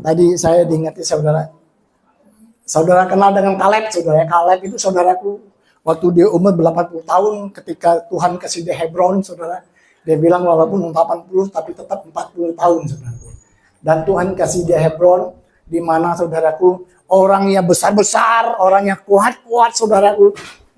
tadi saya diingati saudara. Saudara kenal dengan Kaleb, saudara. Kaleb itu saudaraku waktu dia umur 80 tahun ketika Tuhan kasih dia Hebron, saudara. Dia bilang walaupun 80 tapi tetap 40 tahun, saudaraku. Dan Tuhan kasih dia Hebron, di mana saudaraku orangnya besar-besar, orangnya kuat-kuat, saudaraku.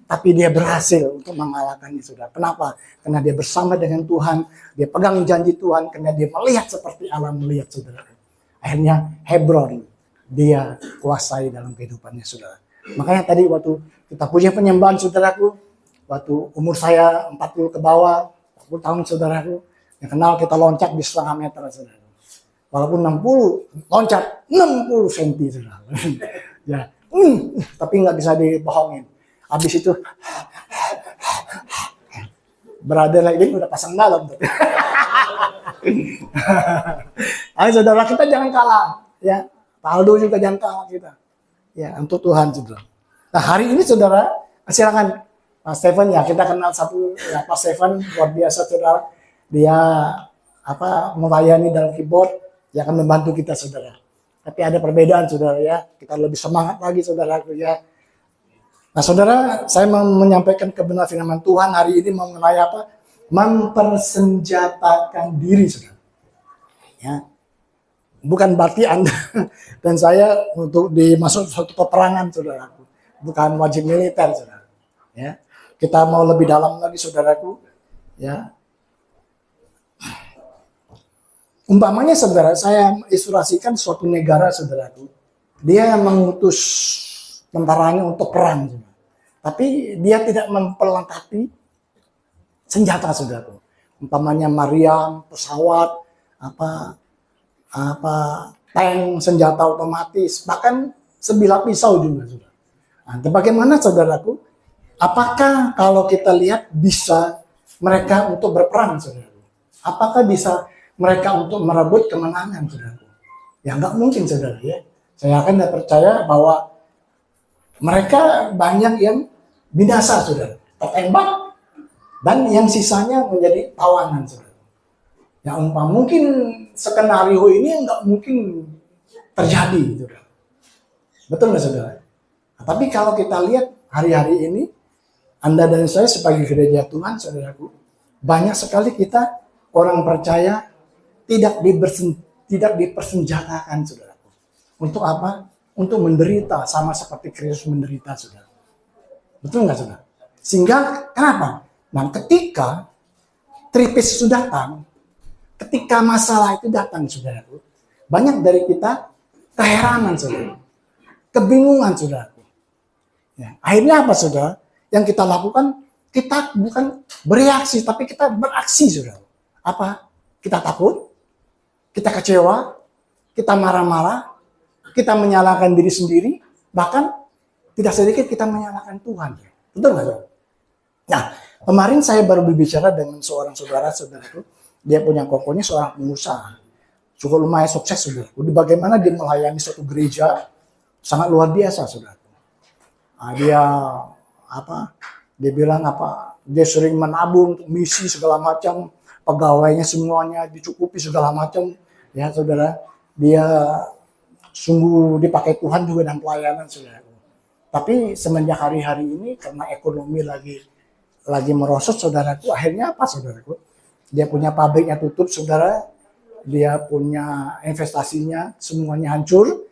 Tapi dia berhasil untuk mengalahkannya, saudara. Kenapa? Karena dia bersama dengan Tuhan, dia pegang janji Tuhan, karena dia melihat seperti Allah melihat, saudara. Akhirnya Hebron dia kuasai dalam kehidupannya, saudara. Makanya tadi waktu kita punya penyembahan, saudaraku, waktu umur saya 40 ke bawah, 40 tahun, saudaraku, yang kenal kita loncat di 1,5 meter, saudara. Walaupun 60, loncat 60 cm, saudara. Ya, tapi nggak bisa dibohongin. Habis itu berada lagi udah pasang dalam. Ayo saudara, kita jangan kalah, ya. Pak Aldo juga jangan kalah kita, ya, untuk Tuhan, saudara. Nah hari ini saudara, silakan Pak Stephen, ya kita kenal satu, ya Pak Stephen luar biasa, saudara. Dia melayani dalam keyboard, dia akan membantu kita, saudara. Tapi ada perbedaan, saudara, ya. Kita lebih semangat lagi, saudara, ya. Nah saudara, saya mau menyampaikan kebenaran firman Tuhan hari ini mengenai apa? Mempersenjatakan diri, saudara. Ya. Bukan berarti Anda dan saya untuk dimasuk suatu peperangan, saudaraku. Bukan wajib militer, saudara. Ya. Kita mau lebih dalam lagi, saudaraku. Ya. Umpamanya, saudara, saya ilustrasikan suatu negara, saudaraku. Dia yang mengutus tentaranya untuk perang, saudara. Tapi dia tidak memperlengkapi senjata, saudaraku. Umpamanya meriam, pesawat, tank, senjata otomatis, bahkan sebilah pisau juga, saudara. Nah, bagaimana, saudaraku? Apakah kalau kita lihat bisa mereka untuk berperang, saudaraku? Apakah bisa mereka untuk merebut kemenangan, saudaraku? Ya nggak mungkin, saudara, ya. Saya akan percaya bahwa mereka banyak yang binasa, saudara, tertembak, dan yang sisanya menjadi tawanan, saudara. Ya mungkin skenario ini nggak mungkin terjadi, saudara. Betul nggak, saudara? Nah, tapi kalau kita lihat hari-hari ini, Anda dan saya sebagai gereja Tuhan, saudaraku, banyak sekali kita orang percaya tidak dipersenjatakan, saudaraku. Untuk apa? Untuk menderita sama seperti Kristus menderita, saudara. Betul nggak, saudara? Sehingga kenapa? Nah, ketika tripis itu datang, ketika masalah itu datang, saudaraku, banyak dari kita keheranan, saudara, kebingungan, saudaraku. Ya, akhirnya apa, saudara? Yang kita lakukan, kita bukan bereaksi, tapi kita beraksi, saudara. Apa? Kita takut, kita kecewa, kita marah-marah, kita menyalahkan diri sendiri, bahkan tidak sedikit kita menyalahkan Tuhan. Betul nggak, saudara? Nah, kemarin saya baru berbicara dengan seorang saudaraku. Dia punya kokonya seorang pengusaha, cukup lumayan sukses, saudara. Bagaimana dia melayani suatu gereja sangat luar biasa, saudara. Nah, dia bilang dia sering menabung untuk misi segala macam, pegawainya semuanya dicukupi segala macam, ya, saudara. Dia sungguh dipakai Tuhan juga dalam pelayanan, saudara. Tapi semenjak hari-hari ini karena ekonomi lagi merosot, saudaraku, akhirnya apa, saudaraku? Dia punya pabriknya tutup, saudara. Dia punya investasinya semuanya hancur.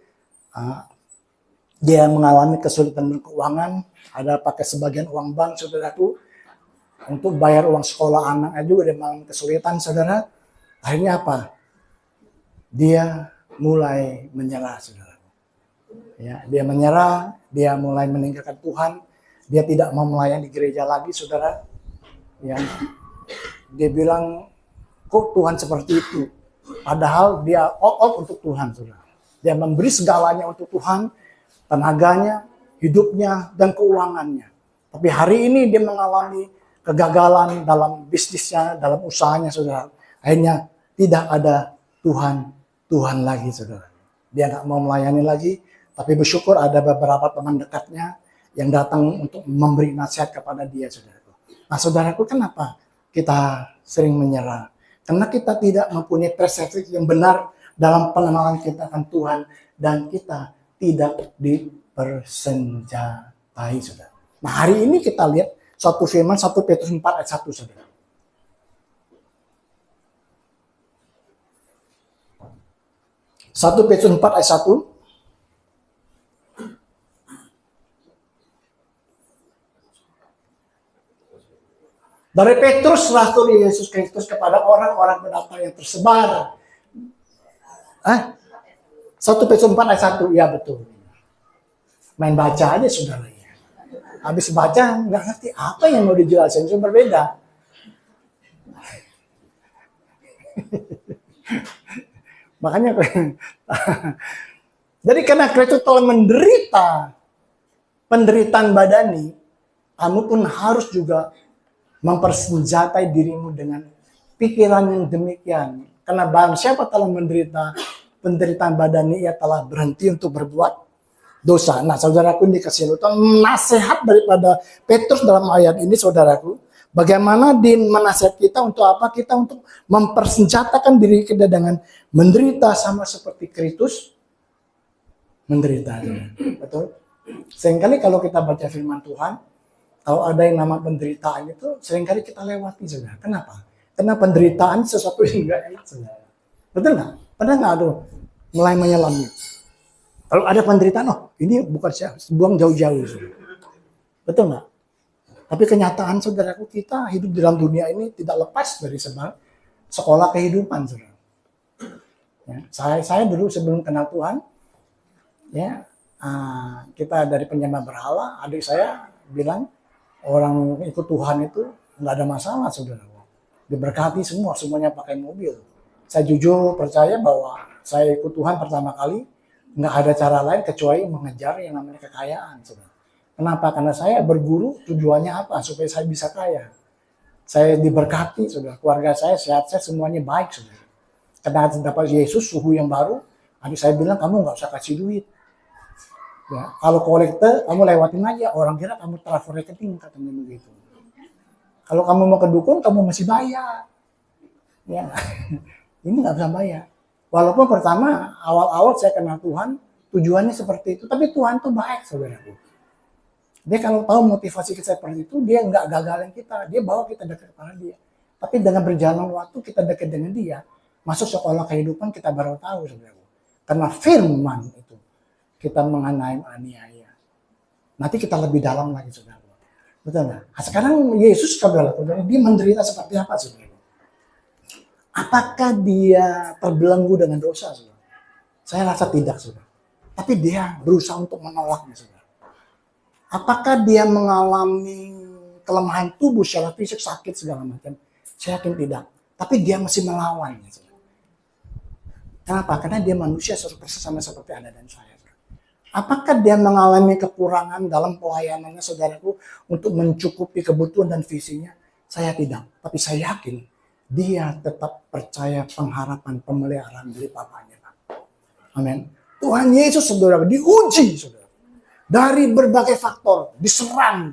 Dia mengalami kesulitan keuangan. Ada pakai sebagian uang bank, saudaraku. Untuk bayar uang sekolah anaknya juga dia mengalami kesulitan, saudara. Akhirnya apa? Dia mulai menyerah, saudara. Ya, dia menyerah. Dia mulai meninggalkan Tuhan. Dia tidak mau melayani gereja lagi, saudara. Ya. Dia bilang, kok Tuhan seperti itu? Padahal dia all out untuk Tuhan, saudara. Dia memberi segalanya untuk Tuhan, tenaganya, hidupnya, dan keuangannya. Tapi hari ini dia mengalami kegagalan dalam bisnisnya, dalam usahanya, saudara. Akhirnya tidak ada Tuhan lagi, saudara. Dia nggak mau melayani lagi, tapi bersyukur ada beberapa teman dekatnya yang datang untuk memberi nasihat kepada dia, saudara. Nah, saudaraku, kenapa kita sering menyerah? Karena kita tidak mempunyai persepsi yang benar dalam pengenalan kita akan Tuhan, dan kita tidak dipersenjatai, saudara. Nah, hari ini kita lihat satu firman 1 Petrus 4 ayat 1, saudara. 1 Petrus 4 ayat 1. Dari Petrus, Rasul Yesus Kristus, kepada orang-orang pendatang yang tersebar. 1 Petrus 4 ayat 1, ya betul. Main baca aja, saudara. Habis baca, nggak ngerti apa yang mau dijelasin, itu berbeda. Makanya, jadi karena Kristus telah menderita penderitaan badani, kamu pun harus juga mempersenjatai dirimu dengan pikiran yang demikian. Karena barang siapa telah menderita penderitaan badani, ia telah berhenti untuk berbuat dosa. Nah, saudaraku, dikasih nasihat daripada Petrus dalam ayat ini, saudaraku. Bagaimana dia menasihat kita untuk apa? Kita untuk mempersenjatakan diri kita dengan menderita sama seperti Kristus menderita. Betul? Seringkali kalau kita baca firman Tuhan, kalau ada yang nama penderitaan itu, seringkali kita lewati, saudara. Kenapa? Karena penderitaan sesuatu yang enggak enak, saudara. Betul nggak? Pernah nggak ada mulai menyelami? Kalau ada penderitaan, oh ini bukan saya, buang jauh-jauh, saudara. Betul nggak? Tapi kenyataan, saudaraku, kita hidup dalam dunia ini tidak lepas dari sekolah kehidupan, saudara. Ya, saya dulu sebelum kenal Tuhan, ya kita dari penyembah berhala, adik saya bilang orang ikut Tuhan itu nggak ada masalah, saudara. Diberkati semuanya pakai mobil. Saya jujur percaya bahwa saya ikut Tuhan pertama kali nggak ada cara lain kecuali mengejar yang namanya kekayaan, saudara. Kenapa? Karena saya berguru tujuannya apa? Supaya saya bisa kaya. Saya diberkati, saudara. Keluarga saya sehat, saya semuanya baik, saudara. Karena dapat Yesus, suhu yang baru, adik saya bilang, kamu nggak usah kasih duit. Ya, kalau kolektor, kamu lewatin aja. Orang kira kamu transfer rekening, katanya begitu. Kalau kamu mau ke dukun, kamu masih bayar. Ya, ini nggak bisa bayar. Walaupun pertama, awal-awal saya kenal Tuhan, tujuannya seperti itu. Tapi Tuhan tuh baik, saudaraku. Dia kalau tahu motivasi kita seperti itu, dia nggak gagalin kita. Dia bawa kita dekat kepada dia. Tapi dengan berjalan waktu, kita dekat dengan dia. Masuk sekolah kehidupan, kita baru tahu, saudara. Karena firman itu, kita menganiaya. Nanti kita lebih dalam lagi, saudara. Betul nggak? Nah, sekarang Yesus, saudara, dia menderita seperti apa, saudara? Apakah dia terbelenggu dengan dosa, saudara? Saya rasa tidak, saudara. Tapi dia berusaha untuk menolaknya, saudara. Apakah dia mengalami kelemahan tubuh secara fisik, sakit segala macam? Saya yakin tidak. Tapi dia masih melawannya. Kenapa? Karena dia manusia persis sama seperti Anda dan saya. Apakah dia mengalami kekurangan dalam pelayanannya, saudaraku, untuk mencukupi kebutuhan dan visinya? Saya tidak. Tapi saya yakin dia tetap percaya pengharapan pemeliharaan dari Bapaknya. Amin. Tuhan Yesus, saudara, diuji, saudara. Dari berbagai faktor, diserang.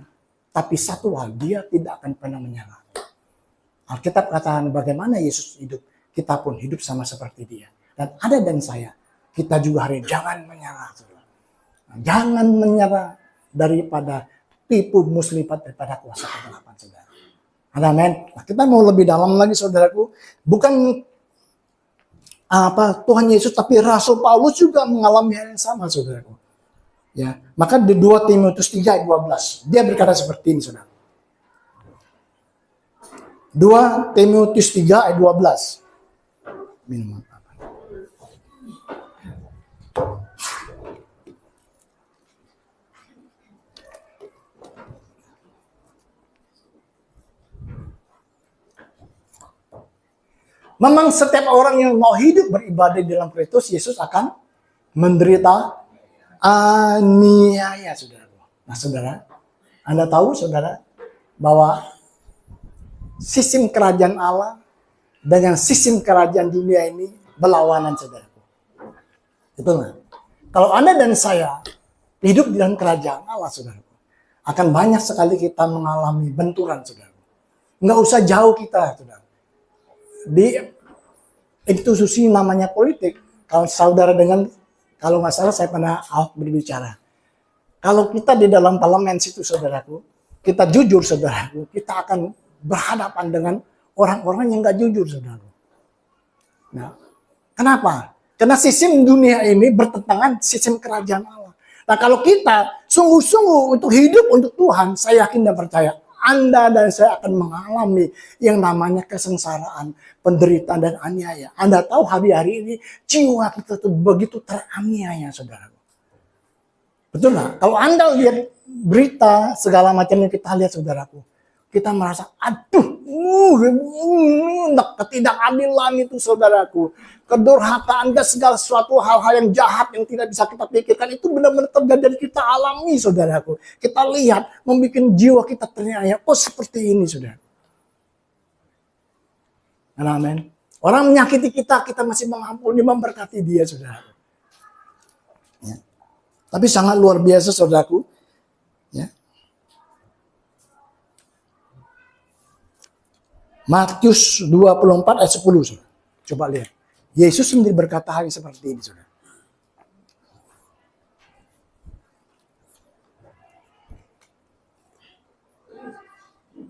Tapi satu hal, dia tidak akan pernah menyerah. Alkitab katakan bagaimana Yesus hidup, kita pun hidup sama seperti dia. Dan ada dan saya, kita juga hari jangan menyerah. Jangan menyerah daripada tipu muslihat daripada kuasa kegelapan, saudara. Amin. Nah, kita mau lebih dalam lagi, saudaraku. Bukan Tuhan Yesus, tapi Rasul Paulus juga mengalami hal yang sama, saudaraku. Ya, maka di 2 Timotius 3 ayat 12, dia berkata seperti ini, saudara. 2 Timotius 3 ayat 12. Minum apa? Memang setiap orang yang mau hidup beribadah di dalam Kristus Yesus akan menderita aniaya, saudara. Nah, saudara, Anda tahu, saudara, bahwa sistem kerajaan Allah dengan sistem kerajaan dunia ini berlawanan, saudara. Betul nggak? Kalau Anda dan saya hidup di dalam kerajaan Allah, saudara, akan banyak sekali kita mengalami benturan, saudara. Nggak usah jauh kita, saudara. Di institusi namanya politik, kalau saudara dengan, kalau nggak salah saya pernah Ahok berbicara. Kalau kita di dalam parlemen situ saudaraku, kita jujur saudaraku, kita akan berhadapan dengan orang-orang yang nggak jujur saudaraku. Nah, kenapa? Karena sistem dunia ini bertentangan sistem kerajaan Allah. Nah, kalau kita sungguh-sungguh untuk hidup untuk Tuhan, saya yakin dan percaya Anda dan saya akan mengalami yang namanya kesengsaraan, penderitaan dan aniaya. Anda tahu hari-hari ini jiwa kita tuh begitu teraniaya, saudara. Betul nggak? Kalau Anda lihat berita segala macam yang kita lihat, saudaraku, kita merasa, aduh, ketidakadilan itu, saudaraku. Kedurhakaan dan segala sesuatu hal-hal yang jahat yang tidak bisa kita pikirkan itu benar-benar terjadi dan kita alami, saudaraku. Kita lihat, membuat jiwa kita terniaya. Oh, seperti ini, saudara. Amin. Orang menyakiti kita, kita masih mengampuni, memberkati dia, saudara. Ya. Tapi sangat luar biasa, saudaraku. Ya. Matius 24 ayat 10, saudara. Coba lihat. Yesus sendiri berkata hal yang seperti ini, saudara.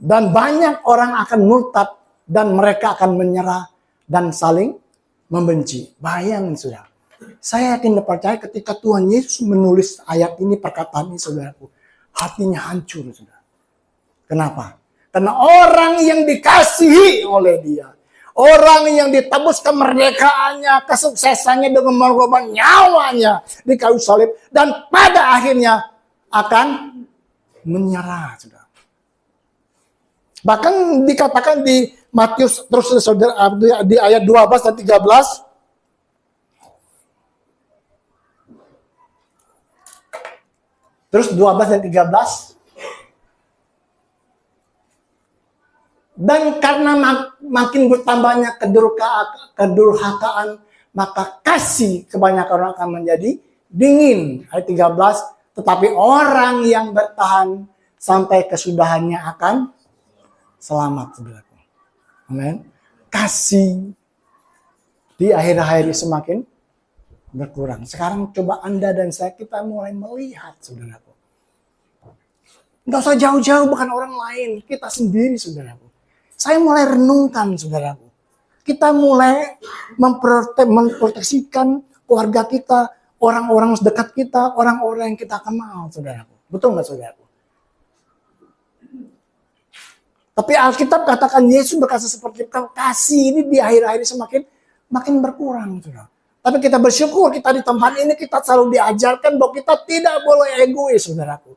Dan banyak orang akan murtad dan mereka akan menyerah dan saling membenci. Bayangin, saudara. Saya yakin dan percaya ketika Tuhan Yesus menulis ayat ini, perkataan ini, saudaraku, hatinya hancur, saudara. Kenapa? Karena orang yang dikasihi oleh dia, orang yang ditebus kemerdekaannya, kesuksesannya dengan mengorbankan nyawanya di kayu salib, dan pada akhirnya akan menyerah, saudara. Bahkan dikatakan di Matius, terus saudara, di ayat 12 dan 13, terus 12 dan 13, dan karena makin bertambahnya kedurhakaan, maka kasih kebanyakan orang akan menjadi dingin. Ayat 13, tetapi orang yang bertahan sampai kesudahannya akan selamat. Amin. Kasih di akhir-akhir semakin berkurang. Sekarang coba Anda dan saya, kita mulai melihat, saudaraku. Nggak usah jauh-jauh, bukan orang lain. Kita sendiri, saudaraku. Saya mulai renungkan, saudaraku. Kita mulai memproteksikan keluarga kita, orang-orang dekat kita, orang-orang yang kita kenal, saudaraku. Betul nggak, saudaraku? Tapi Alkitab katakan Yesus berkata seperti itu, kasih ini di akhir-akhir makin berkurang, saudara. Tapi kita bersyukur kita di tempat ini kita selalu diajarkan bahwa kita tidak boleh egois, saudaraku.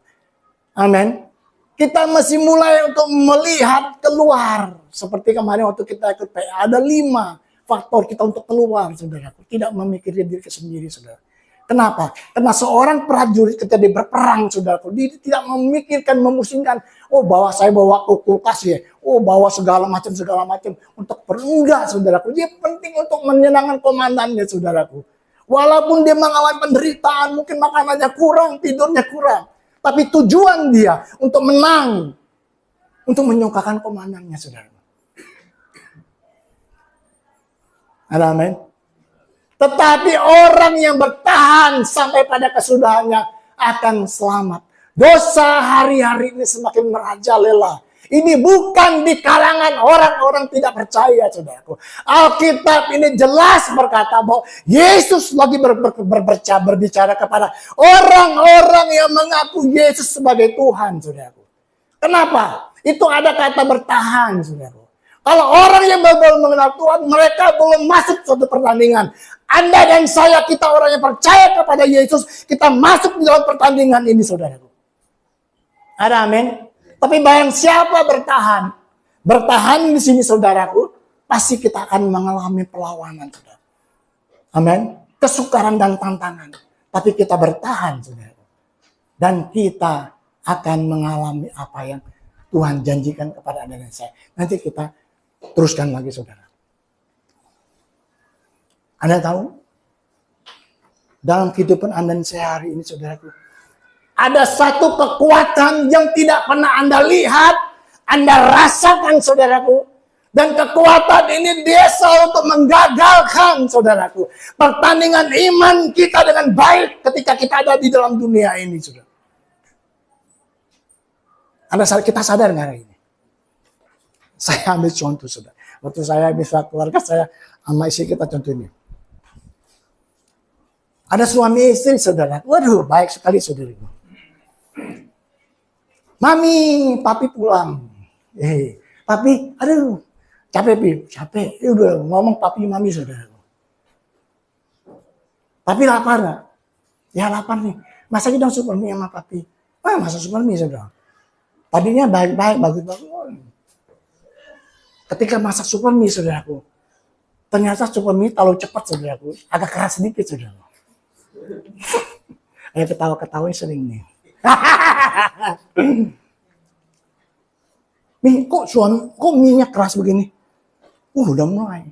Amin. Kita masih mulai untuk melihat keluar. Seperti kemarin waktu kita ikut PA, ada 5 faktor kita untuk keluar, saudaraku. Tidak memikirkan diri sendiri, saudara. Kenapa? Karena seorang prajurit ketika dia berperang, saudaraku, dia tidak memikirkan, memusingkan, oh bawa saya bawa kulkas ya, oh bawa segala macam untuk enggak, saudaraku. Dia penting untuk menyenangkan komandannya, saudaraku. Walaupun dia mengalami penderitaan, mungkin makanannya kurang, tidurnya kurang, tapi tujuan dia untuk menang, untuk menyukakan komandannya, saudaraku. Amin. Tetapi orang yang bertahan sampai pada kesudahannya akan selamat. Dosa hari-hari ini semakin merajalela. Ini bukan di kalangan orang-orang tidak percaya, saudaraku. Alkitab ini jelas berkata bahwa Yesus lagi berbicara kepada orang-orang yang mengaku Yesus sebagai Tuhan, saudaraku. Kenapa? Itu ada kata bertahan, saudaraku. Kalau orang yang belum mengenal Tuhan, mereka belum masuk suatu pertandingan. Anda dan saya, kita orang yang percaya kepada Yesus, kita masuk di dalam pertandingan ini, saudaraku. Ada amin. Tapi bayang siapa bertahan? Bertahan di sini, saudaraku, pasti kita akan mengalami perlawanan, saudara. Amin. Kesukaran dan tantangan. Tapi kita bertahan, saudaraku. Dan kita akan mengalami apa yang Tuhan janjikan kepada Anda dan saya. Nanti kita teruskan lagi, saudara. Anda tahu? Dalam kehidupan Anda dan saya hari ini, saudaraku, ada satu kekuatan yang tidak pernah Anda lihat, Anda rasakan, saudaraku. Dan kekuatan ini biasa untuk menggagalkan, saudaraku, pertandingan iman kita dengan baik ketika kita ada di dalam dunia ini, saudara. Kita sadar nggak hari ini? Saya ambil contoh, saudara. Waktu saya bisa keluarga saya sama istri kita contoh ini. Ada suami istri, saudara. Waduh, baik sekali, saudariku. Mami, papi pulang. Papi, aduh, capek, Pi. Capek. Udah ngomong papi, mami, saudara. Papi lapar gak? Ya lapar nih. Masakin dong super mie sama papi. Masak super mie, saudara. Tadinya baik-baik, bagus-bagus. Ketika masak super mie, saudaraku, ternyata super mie terlalu cepat, saudaraku. Agak keras sedikit, saudara. Ayo ketawa-ketawa sering nih. Kok mie-nya keras begini? Udah mulai.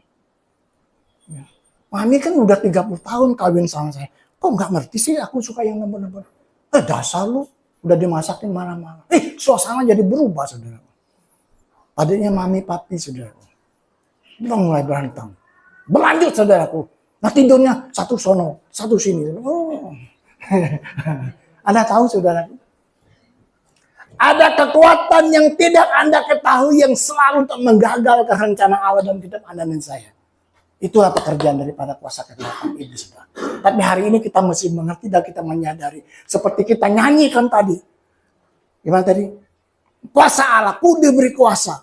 Ya. Mami kan udah 30 tahun kawin sama saya. Kok nggak ngerti sih aku suka yang lembut-lembut? Dasar lu. Udah dimasakin mana-mana. Suasana jadi berubah, saudara. Tadinya mami, papi, saudara. Udah mulai berantem. Berlanjut, saudaraku. Nah tidurnya satu sono, satu sini. Anda tahu, saudaraku? Ada kekuatan yang tidak Anda ketahui yang selalu untuk menggagalkan rencana Allah dalam hidup Anda dan saya. Itulah pekerjaan daripada kuasa kegelapan iblis, saudara. Tapi hari ini kita mesti mengerti dan kita menyadari. Seperti kita nyanyikan tadi. Gimana tadi? Kuasa Allah, ku diberi kuasa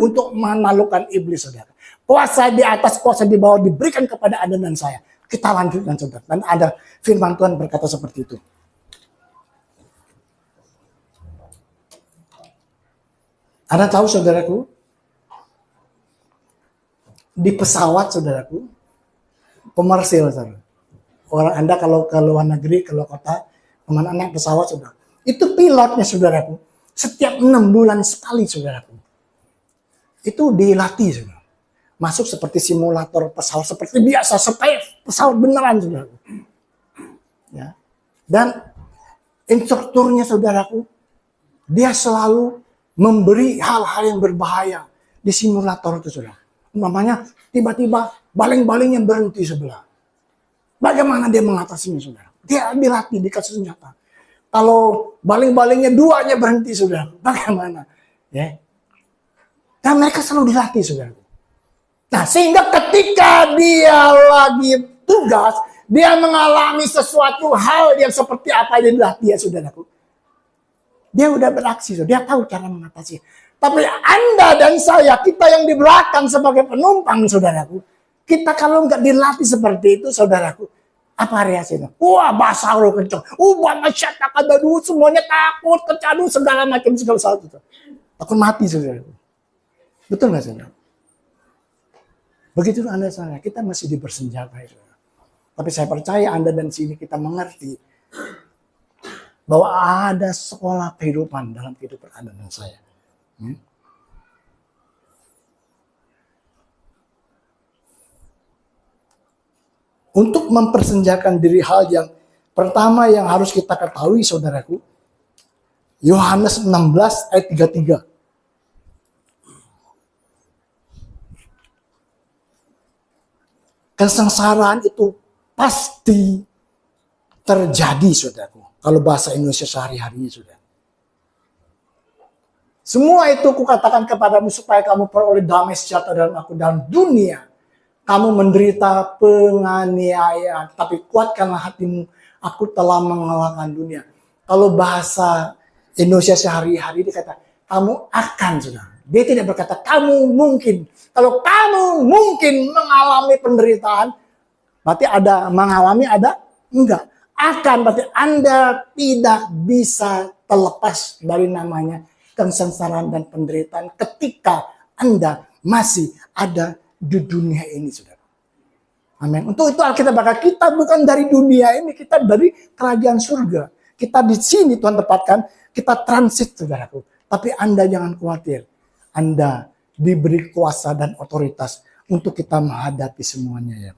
untuk menaklukkan iblis, saudara. Kuasa di atas, kuasa di bawah diberikan kepada Anda dan saya. Kita lanjutkan, saudara. Dan ada firman Tuhan berkata seperti itu. Anda tahu, saudaraku, di pesawat, saudaraku, komersil, saudara. Orang Anda kalau ke luar negeri, ke luar kota, kemana naik pesawat, saudara. Itu pilotnya, saudaraku, setiap 6 bulan sekali, saudaraku. Itu dilatih, saudara. Masuk seperti simulator pesawat, seperti biasa, supaya pesawat beneran, saudaraku. Ya. Dan instrukturnya, saudaraku, dia selalu memberi hal-hal yang berbahaya di simulator itu, saudara. Umpamanya tiba-tiba baling-balingnya berhenti sebelah. Bagaimana dia mengatasinya, saudara? Dia dilatih, dikasih senjata. Kalau baling-balingnya duanya berhenti, saudara, bagaimana? Ya. Dan mereka selalu dilatih, saudara. Nah, sehingga ketika dia lagi tugas, dia mengalami sesuatu hal yang seperti apa yang dilatih, ya, saudaraku. Dia udah beraksi, dia tahu cara mengatasi. Tapi Anda dan saya, kita yang di belakang sebagai penumpang, saudaraku, kita kalau nggak dilatih seperti itu, saudaraku, apa reaksinya? Wah, basah lo kenceng. Masyarakat dulu semuanya takut, kecandu, segala macam, segala sesuatu. Takut mati, saudaraku. Betul nggak, saudara? Begitu Anda saya, kita masih dibersenjatai, saudara. Tapi saya percaya Anda dan sini kita mengerti bahwa ada sekolah kehidupan dalam kehidupan Anda dan saya. Untuk mempersenjakan diri hal yang pertama yang harus kita ketahui, saudaraku, Yohanes 16 ayat 33. Kesengsaraan itu pasti terjadi, saudaraku. Kalau bahasa Indonesia sehari-harinya, saudara. Semua itu kukatakan kepadamu supaya kamu peroleh damai sejahtera dalam aku dalam dunia. Kamu menderita penganiayaan, tapi kuatkanlah hatimu. Aku telah mengalahkan dunia. Kalau bahasa Indonesia sehari-hari dikata, kamu akan, saudara. Dia tidak berkata, kamu mungkin. Kalau kamu mungkin mengalami penderitaan, berarti ada mengalami, ada enggak. Akan berarti Anda tidak bisa terlepas dari namanya kesengsaraan dan penderitaan ketika Anda masih ada di dunia ini, saudara. Amin. Untuk itu Alkitab berkata, kita bukan dari dunia ini, kita dari kerajaan surga. Kita di sini Tuhan tempatkan, kita transit, saudaraku. Tapi Anda jangan khawatir. Anda diberi kuasa dan otoritas untuk kita menghadapi semuanya, ya.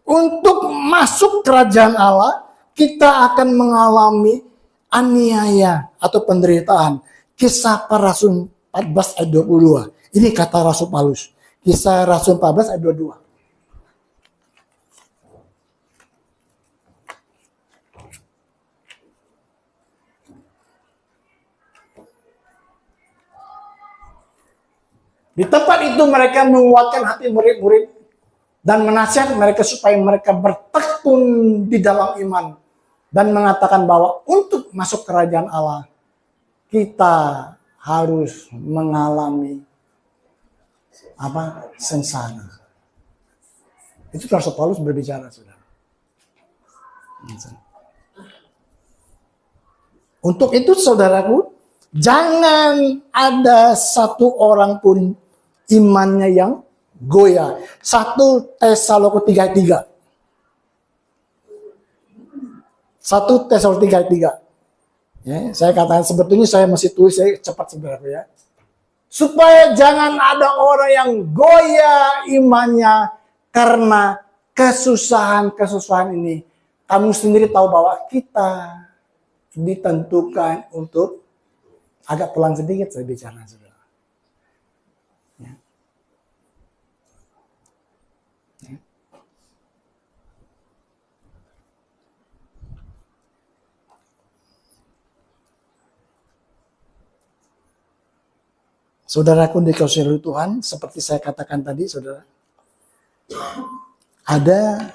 Untuk masuk kerajaan Allah, kita akan mengalami aniaya atau penderitaan. Kisah para rasul 14 ayat 22. Ini kata Rasul Paulus. Kisah Rasul 14 ayat 22. Di tempat itu mereka menguatkan hati murid-murid dan menasihat mereka supaya mereka bertekun di dalam iman dan mengatakan bahwa untuk masuk kerajaan Allah kita harus mengalami sengsara. Itu Rasul Paulus berbicara, saudara. Untuk itu, saudaraku, jangan ada satu orang pun imannya yang goyah. 1 Tesalonika 3:3. 1 Tesalonika 3:3. Ya, saya katakan sebetulnya saya masih tulis, saya cepat saudaraku ya. Supaya jangan ada orang yang goyah imannya karena kesusahan-kesusahan ini. Kamu sendiri tahu bahwa kita ditentukan untuk agak pelan sedikit saya bicara, saudara. Ya. Ya. Saudaraku dikasihi oleh Tuhan, seperti saya katakan tadi, saudara, ada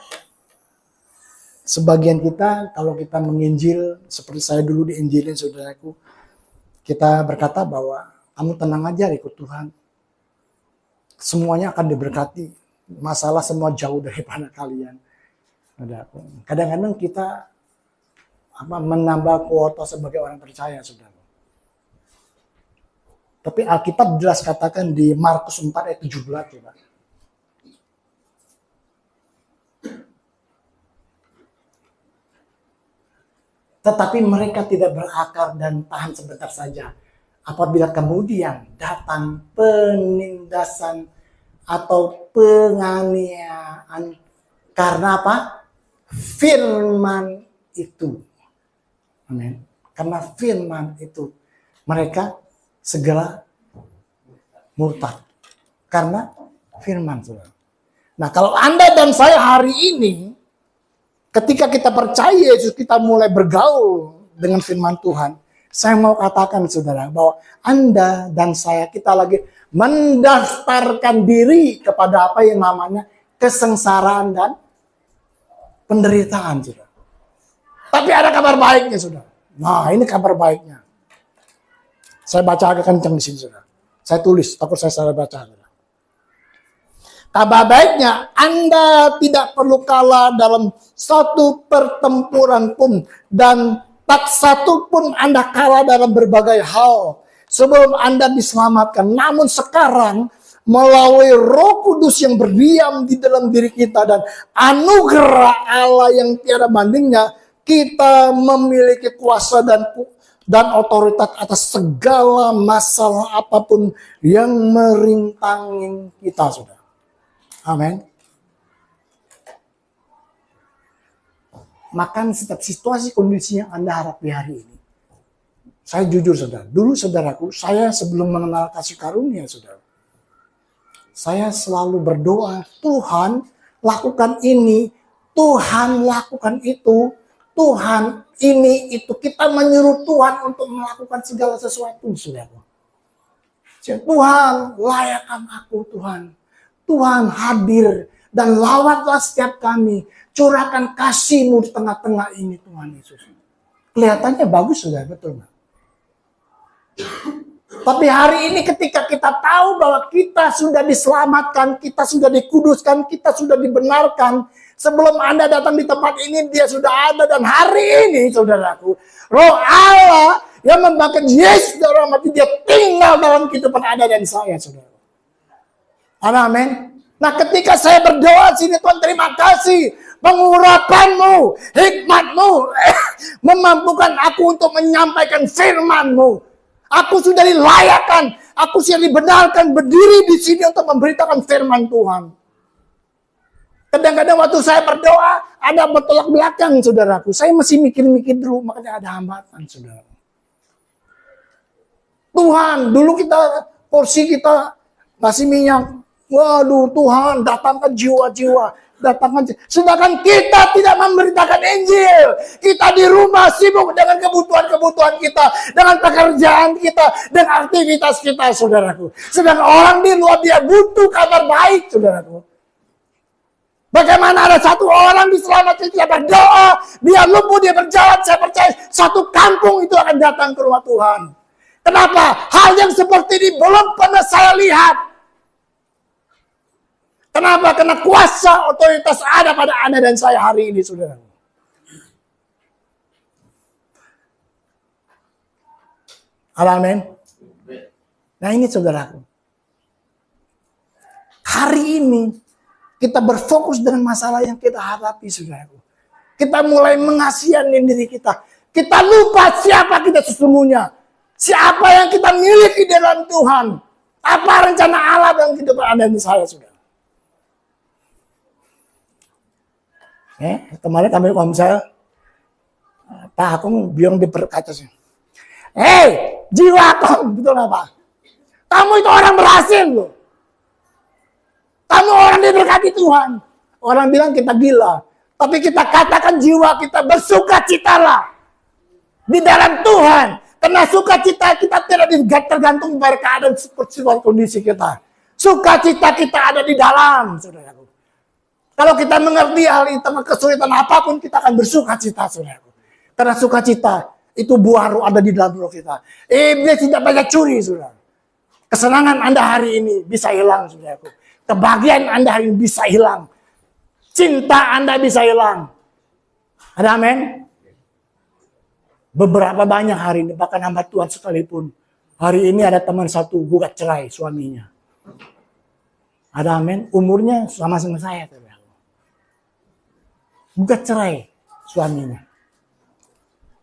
sebagian kita kalau kita menginjil seperti saya dulu diinjilin, saudaraku, kita berkata bahwa kamu tenang aja ikut Tuhan, semuanya akan diberkati, masalah semua jauh daripada kalian. Kadang-kadang kita menambah kuota sebagai orang percaya, saudara. Tapi Alkitab jelas katakan di Markus 4 ayat 17, coba. Tetapi mereka tidak berakar dan tahan sebentar saja. Apabila kemudian datang penindasan atau penganiayaan karena apa? Firman itu. Amin. Karena firman itu mereka segera murtad. Karena firman, saudara. Nah, kalau Anda dan saya hari ini, ketika kita percaya Yesus, kita mulai bergaul dengan firman Tuhan. Saya mau katakan, saudara, bahwa Anda dan saya, kita lagi mendaftarkan diri kepada apa yang namanya kesengsaraan dan penderitaan, saudara. Tapi ada kabar baiknya, saudara. Nah, ini kabar baiknya. Saya baca agak kencang di sini, saudara. Saya tulis, takut saya salah baca. Saudara. Kabar baiknya, Anda tidak perlu kalah dalam satu pertempuran pun. Dan tak satu pun Anda kalah dalam berbagai hal. Sebelum Anda diselamatkan. Namun sekarang, melalui Roh Kudus yang berdiam di dalam diri kita. Dan anugerah Allah yang tiada bandingnya, kita memiliki kuasa dan otoritas atas segala masalah apapun yang merintangi kita, saudara. Amin. Maka setiap situasi kondisi yang Anda hadapi hari ini, saya jujur, saudara. Dulu, saudaraku, saya sebelum mengenal kasih karunia, saudara, saya selalu berdoa, Tuhan lakukan ini, Tuhan lakukan itu, Tuhan ini itu. Kita menyuruh Tuhan untuk melakukan segala sesuatu, saudara. Tuhan, layakkan aku, Tuhan. Tuhan hadir dan lawatlah setiap kami. Curahkan kasih-Mu di tengah-tengah ini, Tuhan Yesus. Kelihatannya bagus, saudara, betul nggak? Tapi hari ini ketika kita tahu bahwa kita sudah diselamatkan, kita sudah dikuduskan, kita sudah dibenarkan. Sebelum Anda datang di tempat ini, Dia sudah ada. Dan hari ini, saudaraku, Roh Allah yang membangkitkan Yesus dalam hati, Dia tinggal dalam kehidupan Anda dan saya, saudara. Amin. Nah, ketika saya berdoa sini, Tuhan terima kasih. Pengurapan-Mu, hikmat-Mu, memampukan aku untuk menyampaikan firman-Mu. Aku sudah dilayakkan, aku sudah dibenarkan berdiri di sini untuk memberitakan firman Tuhan. Kadang-kadang waktu saya berdoa, ada bertolak belakang, saudaraku. Saya masih mikir-mikir dulu, makanya ada hambatan, saudara. Tuhan, dulu kita porsi kita ngasih minyak. Waduh Tuhan, datangkan jiwa-jiwa. Sedangkan kita tidak memberitakan Injil. Kita di rumah sibuk dengan kebutuhan-kebutuhan kita, dengan pekerjaan kita, dengan aktivitas kita, saudaraku. Sedangkan orang di luar dia butuh kabar baik, saudaraku. Bagaimana ada satu orang diselamatkan, dia berdoa, dia lumpuh, dia berjalan, saya percaya satu kampung itu akan datang ke rumah Tuhan. Kenapa? Hal yang seperti ini belum pernah saya lihat. Kenapa? Karena kuasa otoritas ada pada Anda dan saya hari ini, saudara. Amin. Nah ini saudaraku. Hari ini kita berfokus dengan masalah yang kita hadapi, saudaraku. Kita mulai mengasihani diri kita. Kita lupa siapa kita sesungguhnya. Siapa yang kita miliki dalam Tuhan. Apa rencana Allah dalam kehidupan Anda dan saya, saudara. Kemarin kami komsel, Pak Akung bilang di berkaca sih. Hei, jiwa kamu, betul apa? Kamu itu orang berhasil loh. Kamu orang diberkati Tuhan. Orang bilang kita gila. Tapi kita katakan jiwa kita bersukacitalah di dalam Tuhan. Karena sukacita kita tidak tergantung pada keadaan seperti kondisi kita. Sukacita kita ada di dalam, saudaraku. Kalau kita mengerti hal itu, kesulitan apapun kita akan bersukacita, saudaraku. Karena sukacita itu buah roh ada di dalam roh kita. Iblis tidak banyak curi, saudara. Kesenangan Anda hari ini bisa hilang, saudaraku. Kebahagiaan Anda hari ini bisa hilang. Cinta Anda bisa hilang. Ada amin? Beberapa banyak hari ini, bahkan hamba Tuhan sekalipun. Hari ini ada teman satu gugat cerai suaminya. Ada amin? Umurnya sama-sama saya, saudara. Gugat cerai suaminya.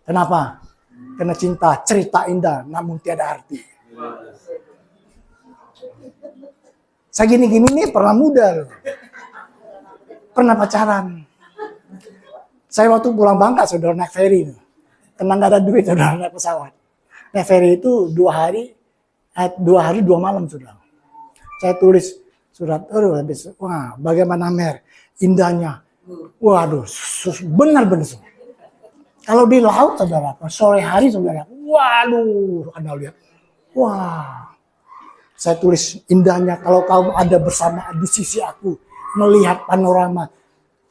Kenapa? Karena cinta, cerita indah, namun tiada arti. Saya gini-gini nih pernah muda loh. Pernah pacaran. Saya waktu pulang Bangka, saudara, naik ferry. Karena nggak ada duit, saudara, naik pesawat. Naik ferry itu 2 hari 2 malam, saudara. Saya tulis surat, habis, wah bagaimana Mer, indahnya. Waduh, benar-benar. Kalau di laut, saudara, sore hari, saudara, waduh, Anda lihat. Wah, saya tulis indahnya kalau kamu ada bersama di sisi aku, melihat panorama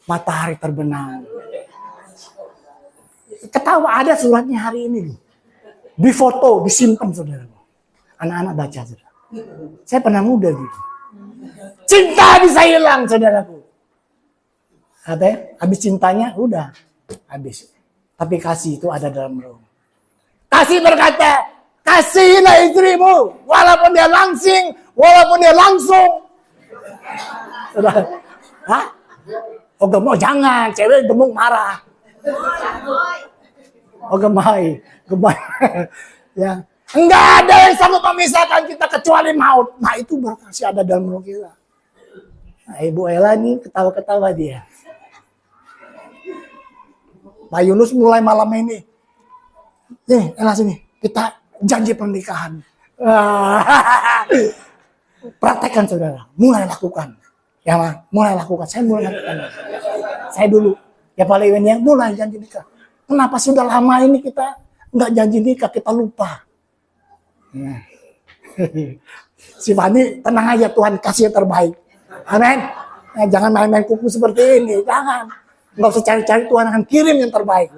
matahari terbenam. Ketawa ada suratnya hari ini. Di foto, disimpan, saudara. Anak-anak baca, saudara. Saya pernah muda gitu. Cinta bisa hilang, saudaraku. Habis cintanya, udah. Habis. Tapi kasih itu ada dalam roh. Kasih berkata, kasihilah istrimu. Walaupun dia langsing, walaupun dia langsung. Hah? Oh gemuk, jangan. Cewek gemuk marah. Oh gemai. Ya. Enggak ada yang sanggup memisahkan kita kecuali maut. Nah itu berkasih ada dalam roh kita. Nah, Ibu Ella ini ketawa-ketawa dia. Pak Yunus mulai malam ini. Nih, Ella sini. Kita janji pernikahan. Praktekkan, saudara. Mulai lakukan. Ya, mulai lakukan. Saya mulai lakukan. Saya dulu. Ya Pak Lewen yang mulai janji nikah. Kenapa sudah lama ini kita nggak janji nikah, kita lupa. Ya. Si Fani, tenang aja, Tuhan kasih yang terbaik. Amin. Nah, jangan main-main kuku seperti ini. Jangan. Nggak usah cari-cari, Tuhan akan kirim yang terbaik.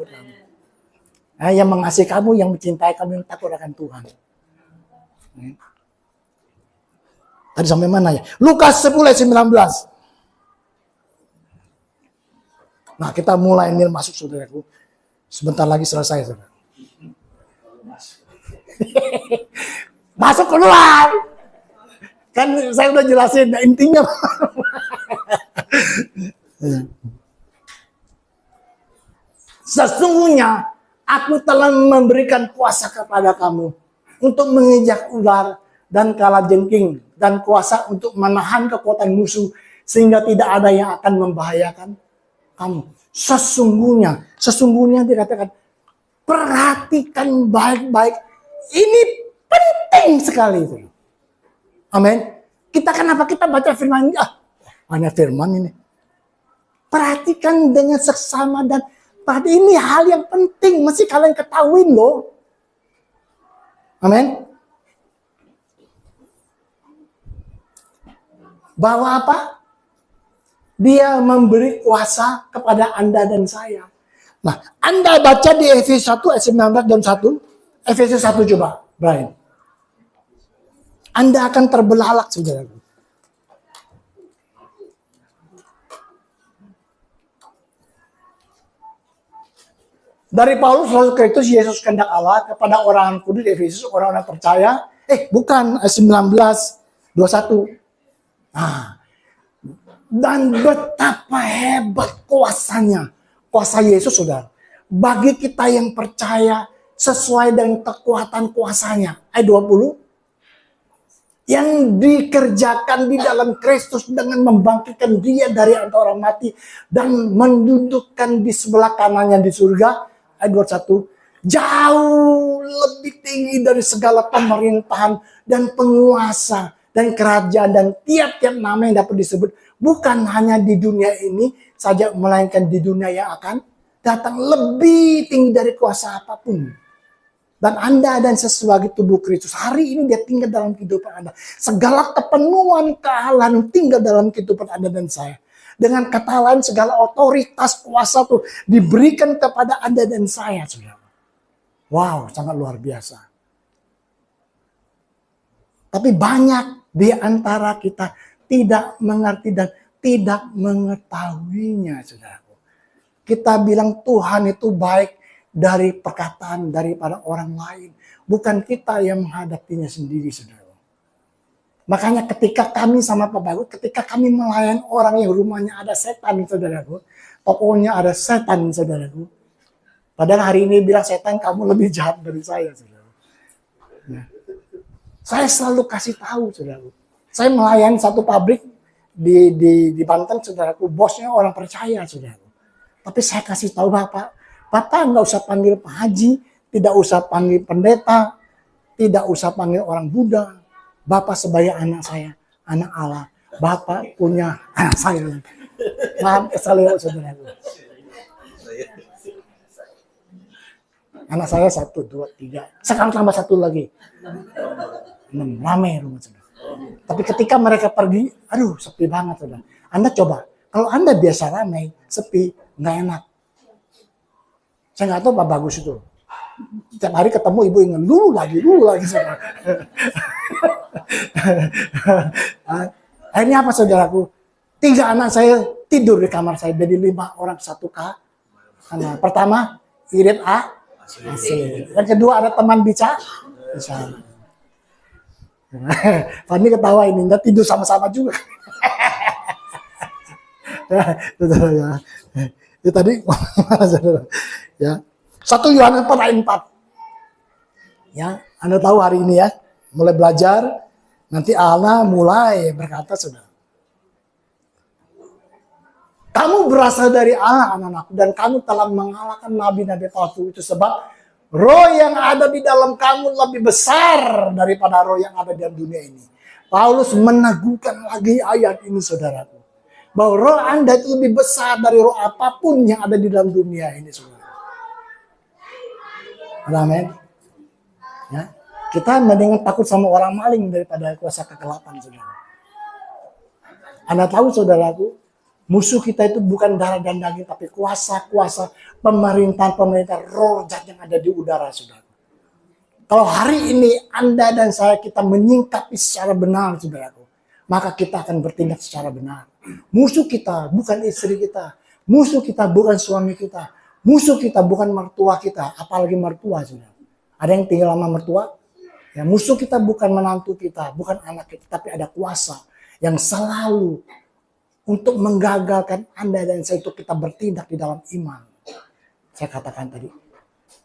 Nah, yang mengasihi kamu, yang mencintai kamu, yang takut akan Tuhan. Tadi sampai mana ya? Lukas 10 ayat 19. Nah, kita mulai ini masuk, saudaraku. Sebentar lagi selesai, saudara. Masuk keluar. Kan saya udah jelasin intinya. Sesungguhnya aku telah memberikan kuasa kepada kamu untuk menginjak ular dan kalajengking dan kuasa untuk menahan kekuatan musuh sehingga tidak ada yang akan membahayakan kamu. Sesungguhnya dikatakan perhatikan baik-baik. Ini Penting sekali itu. Amin. Kita kenapa kita baca firman ini? Hanya firman ini. Perhatikan dengan seksama dan pada ini hal yang penting. Mesti kalian ketahuin loh. Amin. Bahwa apa? Dia memberi kuasa kepada Anda dan saya. Nah, Anda baca di Efesus 1 ayat 19 dan 1. Efesus 1 coba, Brian. Anda akan terbelalak, saudara. Dari Paulus Rasul Kristus Yesus kehendak Allah kepada orang kudus di Efesus, orang-orang percaya. Bukan, 19:21. Nah, dan betapa hebat kuasanya. Kuasa Yesus, saudara. Bagi kita yang percaya sesuai dengan kekuatan kuasanya. Ayat 20. Yang dikerjakan di dalam Kristus dengan membangkitkan dia dari antara orang mati. Dan mendudukkan di sebelah kanannya di surga. Ayat 21. Jauh lebih tinggi dari segala pemerintahan dan penguasa dan kerajaan dan tiap-tiap nama yang dapat disebut. Bukan hanya di dunia ini saja, melainkan di dunia yang akan datang, lebih tinggi dari kuasa apapun. Dan Anda dan sebagai tubuh Kristus, hari ini dia tinggal dalam kehidupan Anda. Segala kepenuhan kealahan tinggal dalam kehidupan Anda dan saya. Dengan kata lain, segala otoritas kuasa itu diberikan kepada Anda dan saya, saudara. Wow, sangat luar biasa. Tapi banyak di antara kita tidak mengerti dan tidak mengetahuinya, saudara. Kita bilang Tuhan itu baik dari perkataan daripada orang lain. Bukan kita yang menghadapinya sendiri, saudara. Makanya ketika kami sama Pak Bagus, ketika kami melayani orang yang rumahnya ada setan, saudaraku. Tokonya ada setan, saudaraku. Padahal hari ini bilang setan kamu lebih jahat dari saya, saudara. Ya. Saya selalu kasih tahu, saudaraku. Saya melayani satu pabrik di Banten, saudaraku. Bosnya orang percaya, saudaraku. Tapi saya kasih tahu Bapak nggak usah panggil Pak Haji, tidak usah panggil pendeta, tidak usah panggil orang Buddha. Bapak sebagai anak saya, anak Allah. Bapak punya anak saya. Maaf kesalahan, saudara. Anak saya 1, 2, 3. Sekarang tambah 1 lagi. 6, ramai rumah saudara. Tapi ketika mereka pergi, aduh sepi banget, saudara. Anda coba, kalau Anda biasa ramai, sepi, nggak enak. Saya nggak tahu Pak Bagus itu. Setiap hari ketemu ibu ingin dulu lagi saudara. Akhirnya apa, saudaraku? 3 anak saya tidur di kamar saya, jadi 5 orang 1 kamar. Pertama, irit AC. Yang kedua ada teman bisa. Fanny ketawa ini, nggak tidur sama-sama juga. Ya. Itu tadi ya. 1 Yohanes 4:4. Ya, Anda tahu hari ini ya, mulai belajar, nanti Allah mulai berkata, saudara. Kamu berasal dari Allah, anak-anakku, dan kamu telah mengalahkan nabi-nabi palsu itu, sebab roh yang ada di dalam kamu lebih besar daripada roh yang ada di dalam dunia ini. Paulus meneguhkan lagi ayat ini, saudaraku. Bahwa roh Anda itu lebih besar dari roh apapun yang ada di dalam dunia ini, saudara. Amin. Ya, kita mendingan takut sama orang maling daripada kuasa kegelapan, saudara. Anda tahu, saudaraku, musuh kita itu bukan darah dan daging, tapi kuasa-kuasa pemerintahan roh jahat yang ada di udara, saudara. Kalau hari ini Anda dan saya kita menyingkapi secara benar, saudaraku, maka kita akan bertindak secara benar. Musuh kita bukan istri kita. Musuh kita bukan suami kita. Musuh kita bukan mertua kita. Apalagi mertua, saudara. Ada yang tinggal sama mertua? Ya, musuh kita bukan menantu kita, bukan anak kita. Tapi ada kuasa yang selalu untuk menggagalkan Anda dan saya itu kita bertindak di dalam iman. Saya katakan tadi.